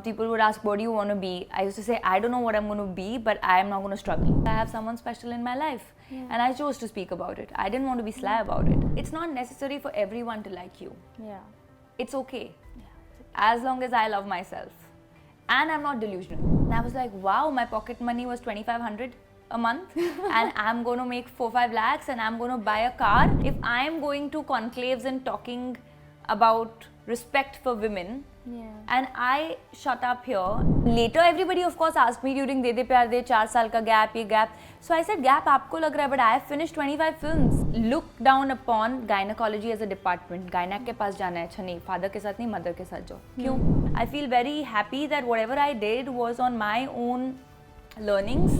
People would ask, what do you want to be? I used to say, I don't know what I'm going to be, but I am not going to struggle. I have someone special in my life. And I chose to speak about it. I didn't want to be sly about it. It's not necessary for everyone to like you. It's okay. As long as I love myself. And I'm not delusional. And I was like, wow, my pocket money was 2,500 a month and I'm going to make 4-5 lakhs and I'm going to buy a car. If I'm going to conclaves and talking about respect for women, and I shut up here. Later, everybody of course asked me during De De Pyar De 4 saal ka gap, ye gap. So I said, gap aapko lag raha hai, but I have finished 25 films. Looked down upon gynecology as a department. Gynac ke paas jana hai, अच्छा नहीं, father ke साथ नहीं, mother ke साथ जाओ. क्यों? I feel very happy that whatever I did was on my own learnings.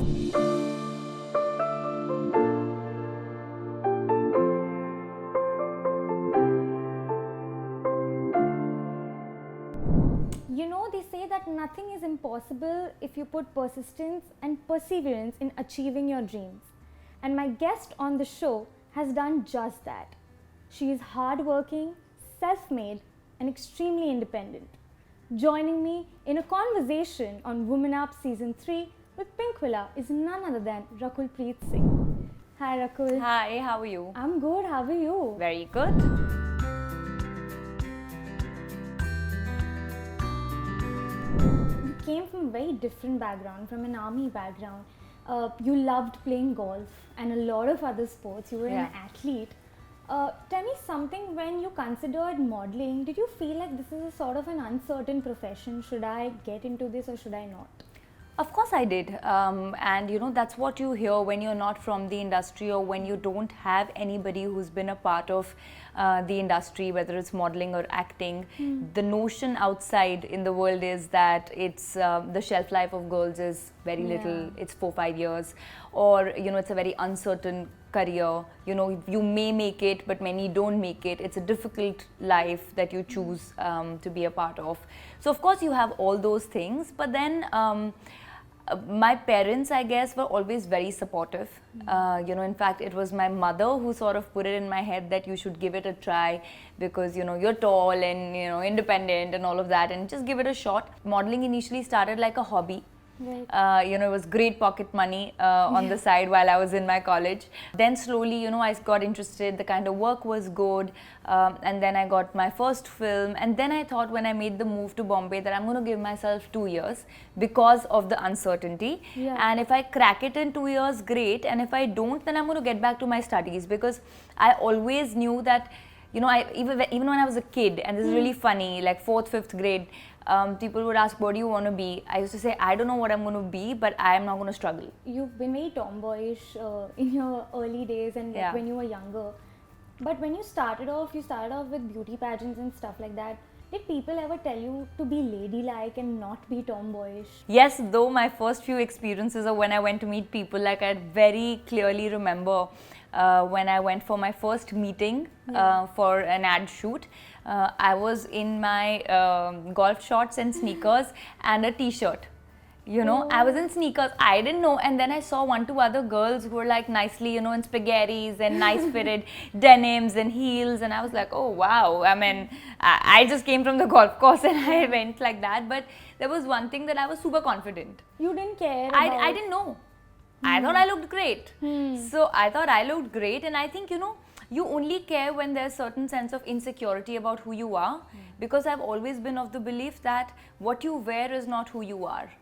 You know, they say that nothing is impossible if you put persistence and perseverance in achieving your dreams. And my guest on the show has done just that. She is hardworking, self-made, and extremely independent. Joining me in a conversation on Woman Up Season 3 with Pinkvilla is none other than Rakul Preet Singh. Hi Rakul. Hi, how are you? I'm good, how are you? Very good. Came from a very different background, from an army background. You loved playing golf and a lot of other sports. You were an athlete. Tell me something, when you considered modeling, did you feel like this is a sort of an uncertain profession? Should I get into this or should I not? Of course I did, and you know, that's what you hear when you're not from the industry or when you don't have anybody who's been a part of the industry, whether it's modeling or acting. The notion outside in the world is that it's the shelf life of girls is very little, it's 4-5 years, or you know, it's a very uncertain career. You know, you may make it, but many don't make it. It's a difficult life that you choose to be a part of. So of course you have all those things, but then my parents, I guess, were always very supportive. You know, in fact, it was my mother who sort of put it in my head that you should give it a try because, you know, you're tall and, you know, independent and all of that, and just give it a shot. Modeling initially started like a hobby. Right. You know, it was great pocket money on the side while I was in my college. Then slowly, you know, I got interested, the kind of work was good, and then I got my first film, and then I thought when I made the move to Bombay that I'm going to give myself 2 years because of the uncertainty, and if I crack it in 2 years, great, and if I don't, then I'm going to get back to my studies, because I always knew that, you know, even when I was a kid, and this is really funny, like 4th, 5th grade, people would ask, what do you want to be? I used to say, I don't know what I'm going to be, but I am not going to struggle. You've been very tomboyish in your early days and like when you were younger. But when you started off with beauty pageants and stuff like that. Did people ever tell you to be ladylike and not be tomboyish? Yes, though my first few experiences are when I went to meet people, like I very clearly remember when I went for my first meeting for an ad shoot. I was in my golf shorts and sneakers and a t-shirt. You know, I was in sneakers, I didn't know, and then I saw 1-2 other girls who were like nicely, you know, in spaghettis and nice fitted denims and heels, and I was like, oh wow, I mean, I just came from the golf course and I went like that, but there was one thing that I was super confident. You didn't care I didn't know. I thought I looked great. So I thought I looked great, and I think, you know, you only care when there's certain sense of insecurity about who you are, because I've always been of the belief that what you wear is not who you are.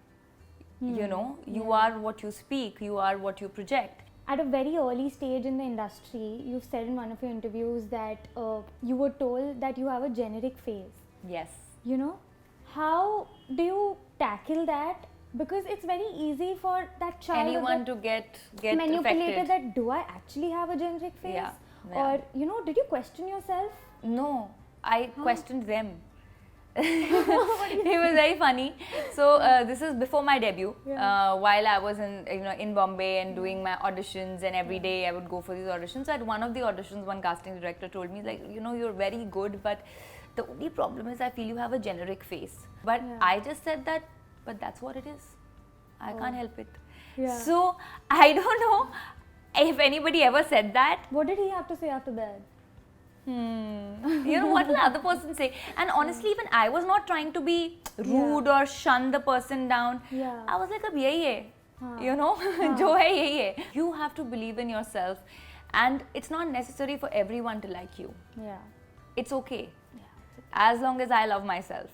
You know, you are what you speak, you are what you project. At a very early stage in the industry, you've said in one of your interviews that you were told that you have a generic face. Yes. You know, how do you tackle that? Because it's very easy for that child anyone to get manipulated affected. That do I actually have a generic face? Yeah. Or, you know, did you question yourself? No, I questioned them. It was very funny. So this is before my debut. While I was in Bombay and doing my auditions, and every day I would go for these auditions. So at one of the auditions, one casting director told me, like, you know, you're very good, but the only problem is I feel you have a generic face. But I just said that, but that's what it is. I can't help it. So I don't know if anybody ever said that. What did he have to say after that? You know, what will the other person say? And honestly, even I was not trying to be rude or shun the person down. Yeah. I was like, ab yahi hai. You know, jo hai yahi hai. You have to believe in yourself, and it's not necessary for everyone to like you. Yeah. It's okay. As long as I love myself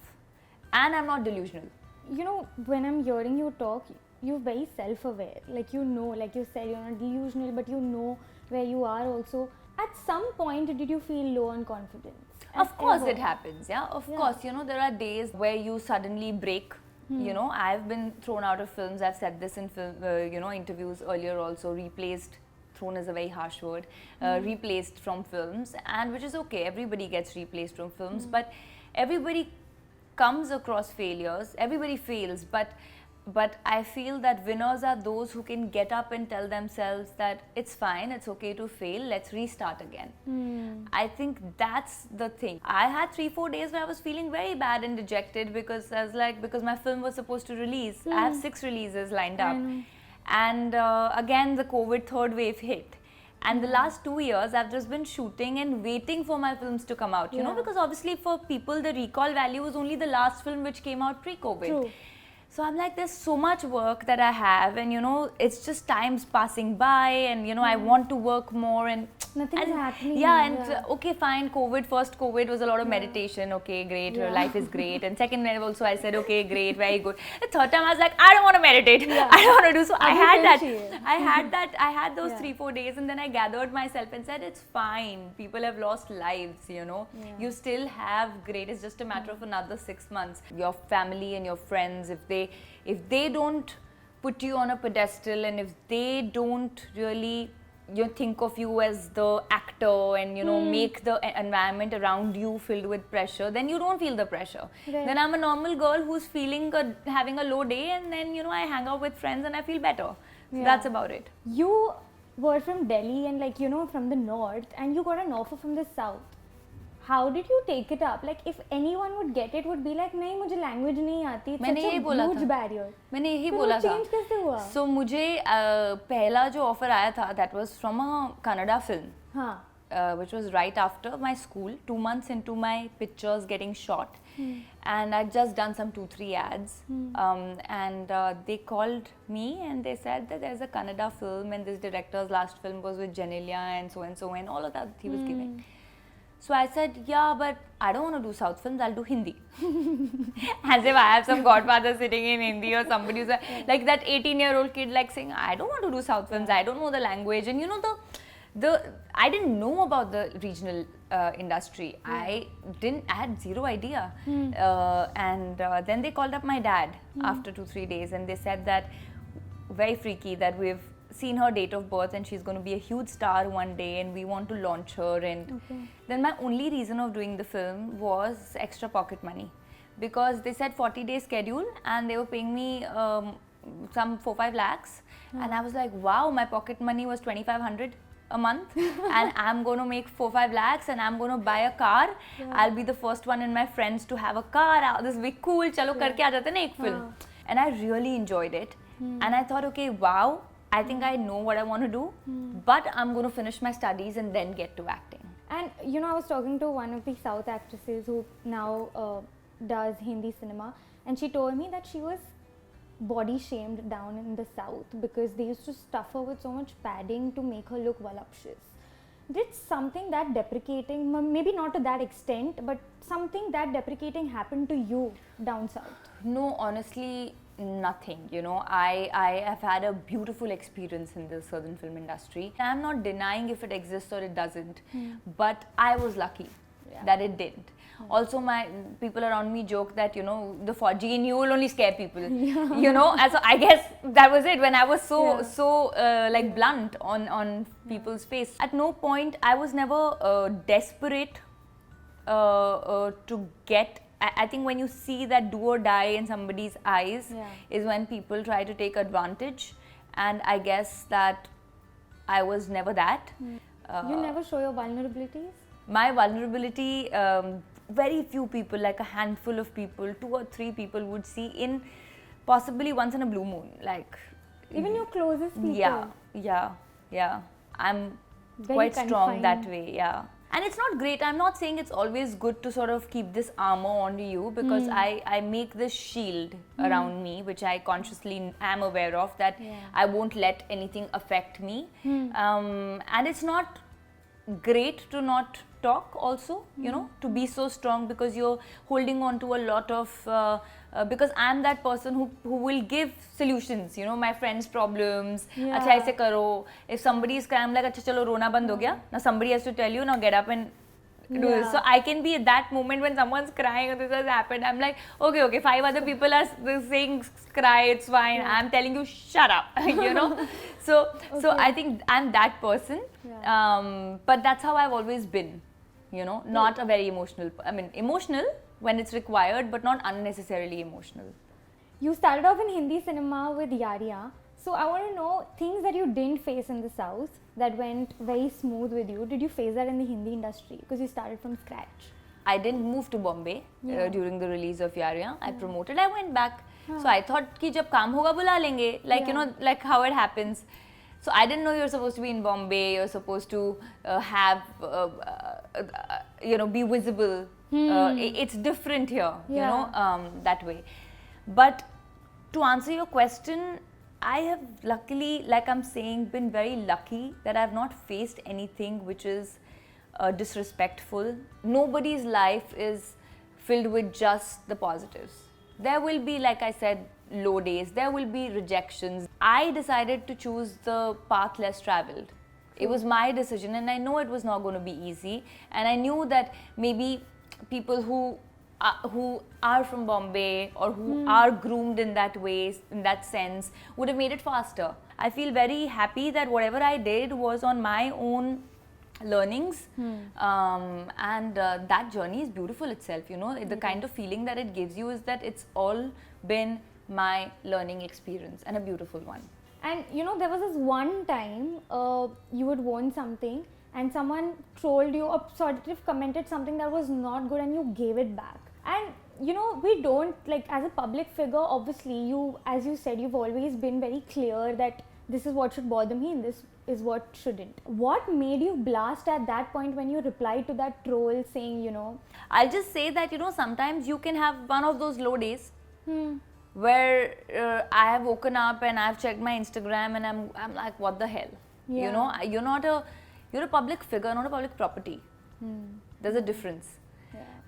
and I'm not delusional. You know, when I'm hearing you talk, you're very self-aware. Like, you know, like you said, you're not delusional, but you know where you are also. At some point, did you feel low on confidence? Of course Ever? it happens, yeah. Of course, you know, there are days where you suddenly break. You know, I've been thrown out of films. I've said this in film, you know, interviews earlier also. Replaced, thrown is a very harsh word. Replaced from films, and which is okay. Everybody gets replaced from films, but everybody comes across failures. Everybody fails, but I feel that winners are those who can get up and tell themselves that it's fine, it's okay to fail, let's restart again. I think that's the thing. I had 3-4 days where I was feeling very bad and dejected because I was like, because my film was supposed to release. I have 6 releases lined up. And again, the COVID third wave hit. And the last 2 years, I've just been shooting and waiting for my films to come out, you know, because obviously for people, the recall value is only the last film which came out pre-COVID. True. So I'm like, there's so much work that I have, and you know, it's just time's passing by, and you know, I want to work more, and Nothing's happening. yeah, and okay, fine. First COVID was a lot of meditation. Okay, great. Life is great. And second wave also, I said, okay, great, very good. The third time, I was like, I don't want to meditate. I don't want to do so. I had those 3-4 days, and then I gathered myself and said, it's fine. People have lost lives. You know, you still have great. It's just a matter of another 6 months. Your family and your friends, if they don't put you on a pedestal, and if they don't really think of you as the actor, and you know, make the environment around you filled with pressure, then you don't feel the pressure. Then I'm a normal girl who's having a low day, and then you know, I hang out with friends and I feel better. So that's about it. You were from Delhi and, like, you know, from the north, and you got an offer from the south. How did you take it up? Like, if anyone would get it, would be like, नहीं मुझे language नहीं आती. It's मैंने such यही a बोला huge था. barrier. मैंने यही फिर बोला वो था. change कैसे हुआ? So मुझे पहला जो offer आया था, that was from a Kannada film. हाँ. Which was right after my school, 2 months into my pictures getting shot. And I'd just done some 2-3 ads. And they called me and they said that there's a Kannada film, and this director's last film was with Janelia and so, and all of that he was giving. So I said, yeah, but I don't want to do South films, I'll do Hindi. As if I have some godfather sitting in Hindi, or somebody who's like that 18-year-old kid like saying, I don't want to do South films, I don't know the language. And you know, I didn't know about the regional industry. I had zero idea. And then they called up my dad after 2-3 days, and they said that, very freaky, that we've seen her date of birth and she's going to be a huge star one day, and we want to launch her. And then my only reason of doing the film was extra pocket money, because they said 40-day schedule and they were paying me some 4-5 lakhs. And I was like, wow, my pocket money was 2,500 a month and I'm going to make 4-5 lakhs and I'm going to buy a car. I'll be the first one in my friends to have a car. This will be cool. Chalo karke aa jate na ek film. And I really enjoyed it. And I thought, okay, wow, I think I know what I want to do, but I'm going to finish my studies and then get to acting. And you know, I was talking to one of the South actresses who now does Hindi cinema, and she told me that she was body shamed down in the South because they used to stuff her with so much padding to make her look voluptuous. Did something that deprecating, maybe not to that extent, but something that deprecating happen to you down south? No, honestly, nothing. You know, I have had a beautiful experience in the southern film industry. I'm not denying if it exists or it doesn't, but I was lucky that it didn't. Also, my people around me joke that, you know, the Fauji in you will only scare people. You know, and so I guess that was it. When I was so like blunt on people's face. At no point I was never desperate to get. I think when you see that do or die in somebody's eyes is when people try to take advantage, and I guess that I was never that. You never show your vulnerabilities? My vulnerability, very few people, like a handful of people, 2 or 3 people would see in possibly once in a blue moon. Like even your closest people? Yeah. I'm Very quite strong confined. that way, And it's not great. I'm not saying it's always good to sort of keep this armor onto you, because I make this shield around me, which I consciously am aware of, that I won't let anything affect me. And it's not great to not talk also, you know, to be so strong, because you're holding on to a lot of because I'm that person who will give solutions, you know, my friends' problems. Acha aise karo. If somebody is crying, I'm like, acha chalo rona band ho gaya. Now somebody has to tell you, now get up and do this. So I can be at that moment when someone's crying or this has happened, I'm like, okay, 5 other people are saying cry, it's fine. I'm telling you, shut up, you know. So I think I'm that person. But that's how I've always been, you know, not a very emotional, I mean, emotional when it's required, but not unnecessarily emotional. You started off in Hindi cinema with Yariya. So I want to know things that you didn't face in the South that went very smooth with you. Did you face that in the Hindi industry? Because you started from scratch. I didn't move to Bombay during the release of Yariya. I promoted, I went back. So I thought ki jab kaam hoga bula lenge, like, you know, like how it happens. So I didn't know you're supposed to be in Bombay, you're supposed to have, you know, be visible. It's different here, you know, that way. But to answer your question, I have luckily, like I'm saying, been very lucky that I've not faced anything which is disrespectful. Nobody's life is filled with just the positives. There will be, like I said, low days, there will be rejections. I decided to choose the path less traveled. It was my decision, and I know it was not going to be easy, and I knew that maybe people who are from Bombay or who are groomed in that way, in that sense, would have made it faster. I feel very happy that whatever I did was on my own learnings, and that journey is beautiful itself, you know. The kind of feeling that it gives you is that it's all been my learning experience, and a beautiful one. And you know, there was this one time you had worn something and someone trolled you or sort of commented something that was not good and you gave it back. And you know, we don't, like, as a public figure, obviously you, as you said, you've always been very clear that this is what should bother me and this is what shouldn't. What made you blast at that point when you replied to that troll saying, you know? I'll just say that, you know, sometimes you can have one of those low days where I have woken up and I've checked my Instagram and I'm like, what the hell? You know, you're a public figure, not a public property. There's a difference.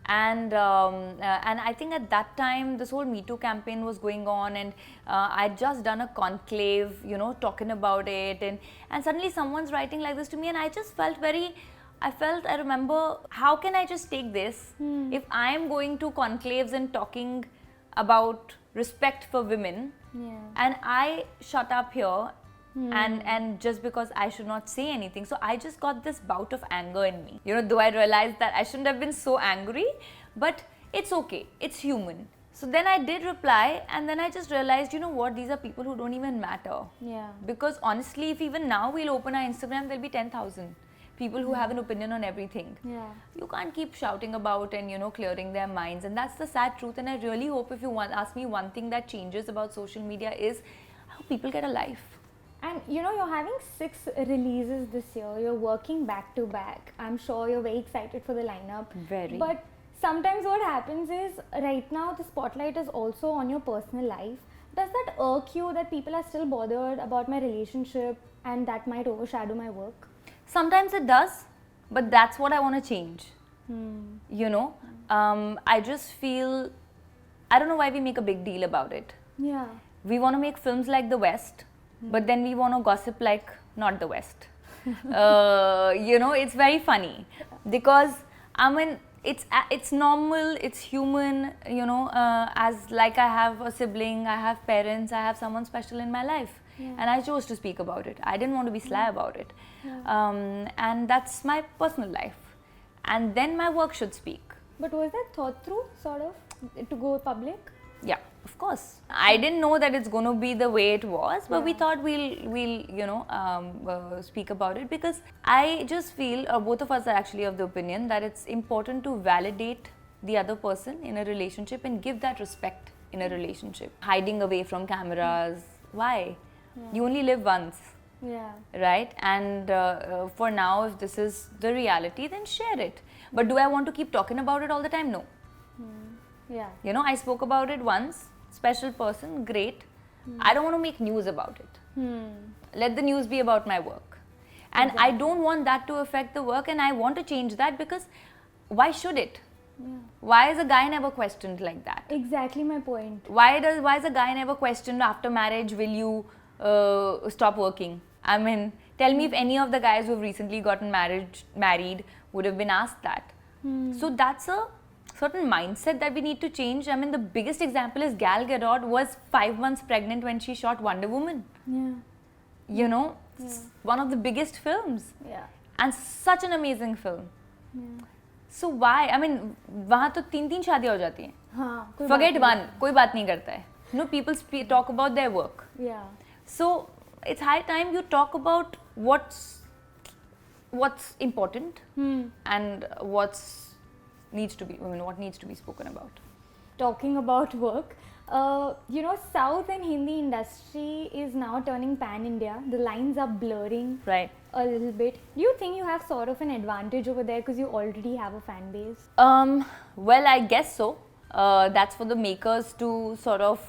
And I think at that time this whole Me Too campaign was going on, and I'd just done a conclave, you know, talking about it, and suddenly someone's writing like this to me, and I just felt I remember, how can I just take this? If I'm going to conclaves and talking about respect for women, and I shut up here, and just because I should not say anything. So I just got this bout of anger in me. You know, though I realized that I shouldn't have been so angry, but it's okay, it's human. So then I did reply, and then I just realized, you know what, these are people who don't even matter. Because honestly, if even now we'll open our Instagram, there'll be 10,000 people who have an opinion on everything. You can't keep shouting about and, you know, clearing their minds, and that's the sad truth. And I really hope, if you ask me one thing that changes about social media, is how people get a life. And you know, you're having 6 releases this year. You're working back to back. I'm sure you're very excited for the lineup. Very. But sometimes what happens is, right now the spotlight is also on your personal life. Does that irk you that people are still bothered about my relationship and that might overshadow my work? Sometimes it does, but that's what I want to change. You know, I just feel, I don't know why we make a big deal about it. We want to make films like the West, but then we want to gossip like not the West. You know, it's very funny because, I mean, it's normal, it's human, you know, as like I have a sibling, I have parents, I have someone special in my life. And I chose to speak about it. I didn't want to be sly about it. And that's my personal life. And then my work should speak. But was that thought through, sort of, to go public? Yeah, of course. I didn't know that it's going to be the way it was, but we thought we'll you know, speak about it, because I just feel, both of us are actually of the opinion that it's important to validate the other person in a relationship and give that respect in a relationship. Hiding away from cameras, why? You only live once. Yeah. right? And for now, if this is the reality, then share it. But do I want to keep talking about it all the time? No. Yeah. You know, I spoke about it once, special person, great. I don't want to make news about it. Let the news be about my work. And I don't want that to affect the work, and I want to change that, because why should it? Why is a guy never questioned like that? Exactly my point. Why is a guy never questioned after marriage, will you stop working? I mean, tell me if any of the guys who have recently gotten married would have been asked that. So that's a certain mindset that we need to change. I mean, the biggest example is Gal Gadot was 5 months pregnant when she shot Wonder Woman. Yeah. You know, it's one of the biggest films, Yeah. and such an amazing film. So why? I mean, वहाँ तो 3 शादियाँ हो जाती हैं. हाँ, कोई Forget बात one, कोई बात नहीं करता है. You know, people talk about their work. नहीं. Yeah. So it's high time you talk about what's important and what needs to be spoken about. Talking about work, you know, South and Hindi industry is now turning pan-India. The lines are blurring Right. a little bit. Do you think you have sort of an advantage over there because you already have a fan base? Well, I guess so. That's for the makers to sort of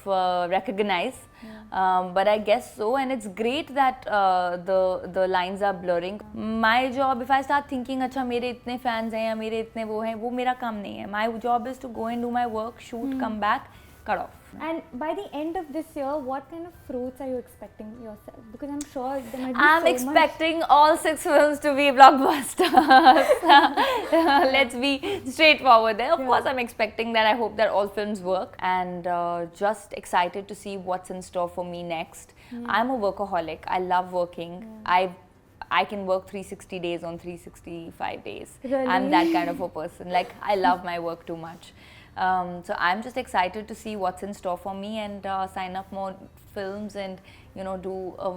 recognize. But I guess so, and it's great that the lines are blurring. My job, if I start thinking, अच्छा मेरे इतने fans हैं या मेरे इतने वो हैं, वो मेरा काम नहीं है. My job is to go and do my work, shoot, come back, cut off. And by the end of this year, what kind of fruits are you expecting yourself? Because I'm sure there might be I'm so expecting all 6 films to be blockbusters. Let's be straightforward there. Of course, I'm expecting that. I hope that all films work, and just excited to see what's in store for me next. I'm a workaholic. I love working. I can work 360 days on 365 days. Really? I'm that kind of a person. Like, I love my work too much. So I'm just excited to see what's in store for me, and sign up more films and, you know, do a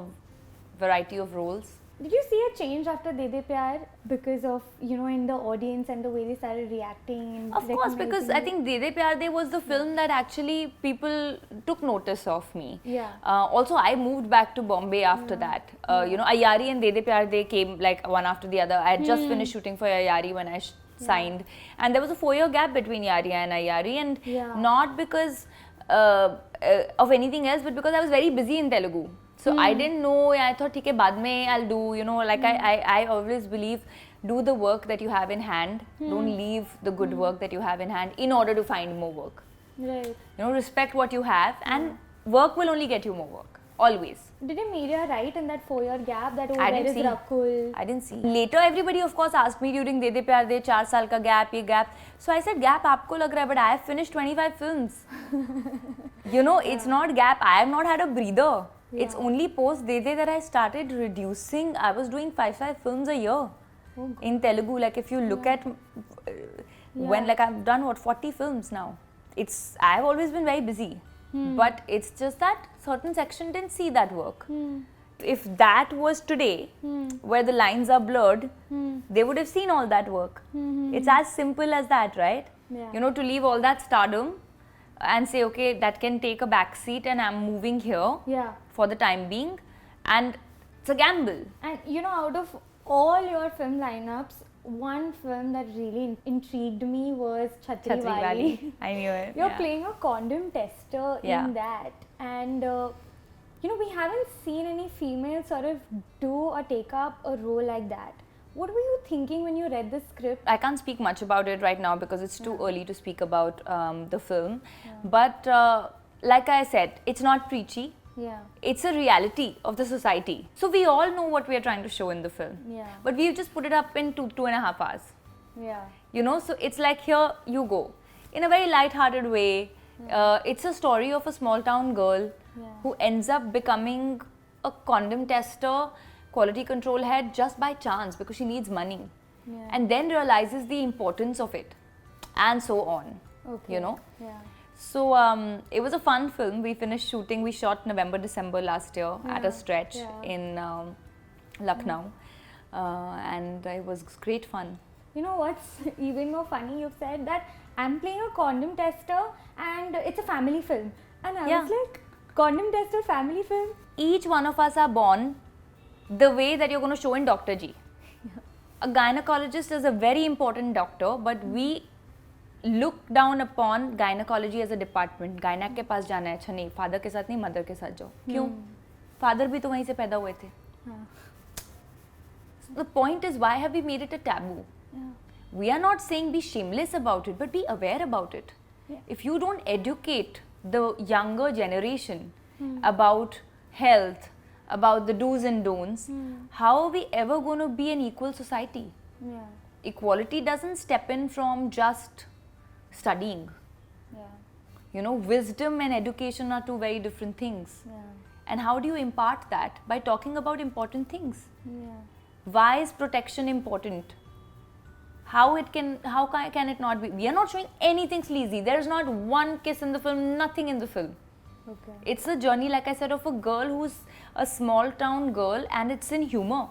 variety of roles. Did you see a change after De De Pyar because of, you know, in the audience and the way they started reacting? And Of course, because recognizing I you? think De De Pyar De was the film that actually people took notice of me. Yeah. Also, I moved back to Bombay after that. You know, Ayari and De De Pyar De came like one after the other. I had just finished shooting for Ayari when I signed, and there was a 4-year gap between Yari and Ayari, and not because of anything else, but because I was very busy in Telugu. So I didn't know. I thought, okay, बाद में I'll do. You know, like I always believe, do the work that you have in hand. Don't leave the good work that you have in hand in order to find more work. Right. You know, respect what you have, and work will only get you more work. Always. Didn't media write in that 4-year gap that, oh, I where didn't is see. Rakul? I didn't see. Later, everybody of course asked me during De De Pyar De 4 साल का gap, ये gap. So I said, gap आपको लग रहा है, but I have finished 25 films. You know, it's not gap. I have not had a breather. It's only post De De that I started reducing. I was doing 5 films a year in Telugu. Like, if you look at when, like, I've done what, 40 films now. I've always been very busy. But it's just that certain section didn't see that work. If that was today, where the lines are blurred, they would have seen all that work. It's as simple as that, right? Yeah. You know, to leave all that stardom and say, okay, that can take a back seat and I'm moving here for the time being, and it's a gamble. And you know, out of all your film lineups, one film that really intrigued me was Chhatri Wali. I knew it. You're playing a condom tester in that, and you know, we haven't seen any females sort of do or take up a role like that. What were you thinking when you read the script? I can't speak much about it right now because it's too early to speak about the film. But like I said, it's not preachy. It's a reality of the society. So we all know what we are trying to show in the film. But we've just put it up in 2.5 hours. You know, so it's like, here you go. In a very light-hearted way. It's a story of a small town girl who ends up becoming a condom tester, quality control head just by chance because she needs money. And then realizes the importance of it. And so on. You know. So it was a fun film. We finished shooting. We shot November, December last year at a stretch in Lucknow. And it was great fun. You know what's even more funny? You've said that I'm playing a condom tester and it's a family film. And I was like, condom tester family film? Each one of us are born the way that you're going to show in Dr. G. A gynecologist is a very important doctor, but we look down upon gynecology as a department. Gynac के पास जाना है, अच्छा नहीं, father के साथ नहीं, mother के साथ जाओ. क्यों? Father भी तो वहीं से पैदा हुए थे. So the point is, why have we made it a taboo? We are not saying be shameless about it, but be aware about it. If you don't educate the younger generation about health, about the do's and don'ts, how are we ever going to be an equal society? Yeah. Equality doesn't step in from just studying. Yeah. You know, wisdom and education are two very different things. Yeah. And how do you impart that? By talking about important things. Yeah. Why is protection important? How can it not be? We are not showing anything sleazy. There is not one kiss in the film, nothing in the film. Okay. It's a journey, like I said, of a girl who's a small town girl, and it's in humor.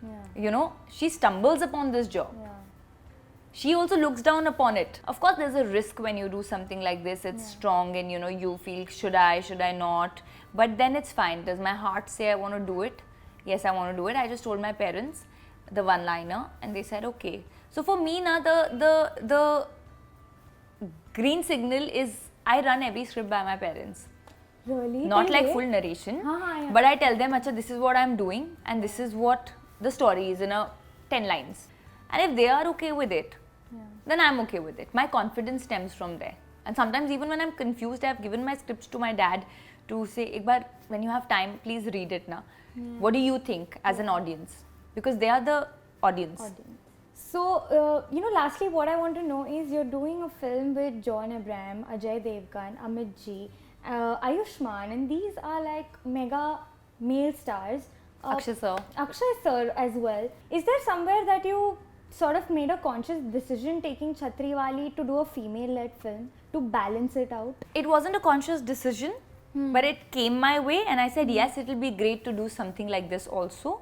Yeah. You know, she stumbles upon this job. Yeah. She also looks down upon it. Of course, there's a risk when you do something like this. It's strong, and you know, you feel, should I not? But then it's fine. Does my heart say I want to do it? Yes, I want to do it. I just told my parents the one-liner, and they said okay. So for me now, the green signal is I run every script by my parents. Really? Not Till like date? full narration, Yeah. but I tell them, Acha, this is what I'm doing, and this is what the story is in a 10 lines. And if they are okay with it, then I'm okay with it. My confidence stems from there. And sometimes even when I'm confused, I've given my scripts to my dad to say, Ekbar, when you have time, please read it now. What do you think as an audience? Because they are the audience. So, lastly, what I want to know is you're doing a film with John Abraham, Ajay Devgan, Amit G, Ayushmann, and these are like mega male stars. Akshay sir. Akshay sir as well. Is there somewhere that you sort of made a conscious decision taking Chhatriwali to do a female-led film to balance it out? It wasn't a conscious decision, but it came my way, and I said, yes, it will be great to do something like this also.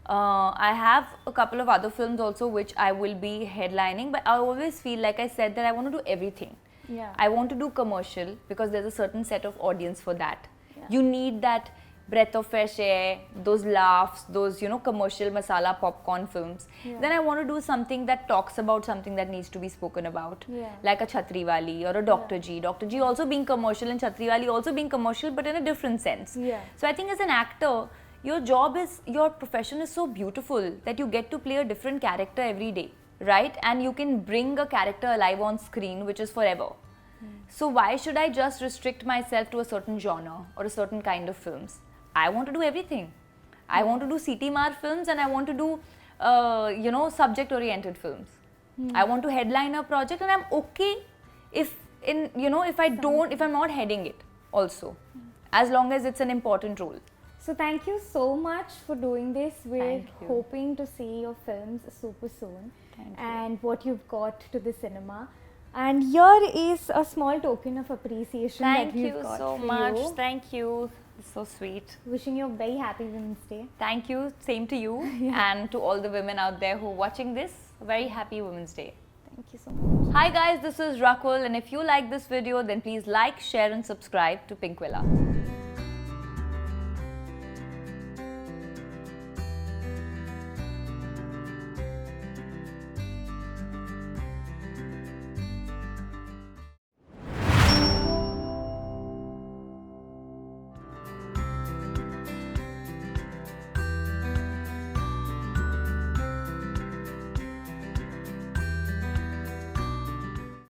I have a couple of other films also which I will be headlining, but I always feel, like I said, that I want to do everything. Yeah. I want to do commercial because there's a certain set of audience for that. You need that breath of fresh air, those laughs, those, commercial masala popcorn films. Then I want to do something that talks about something that needs to be spoken about. Like a Chhatriwali or a Dr. G. Dr. G also being commercial and Chhatriwali also being commercial, but in a different sense. So I think as an actor, your profession is so beautiful that you get to play a different character every day, right? And you can bring a character alive on screen, which is forever. So why should I just restrict myself to a certain genre or a certain kind of films? I want to do everything. I want to do CT Mar films, and I want to do, subject-oriented films. I want to headline a project, and I'm okay if I'm not heading it also, as long as it's an important role. So thank you so much for doing this. We're Thank you. hoping to see your films super soon. Thank you. And what you've got to the cinema. And here is a small token of appreciation Thank that we've you got so for much. you. Thank you. It's so sweet. Wishing you a very happy Women's Day. Thank you. Same to you. And to all the women out there who are watching this, a very happy Women's Day. Thank you so much. Hi guys, this is Rakul, and if you like this video, then please like, share and subscribe to Pinkvilla.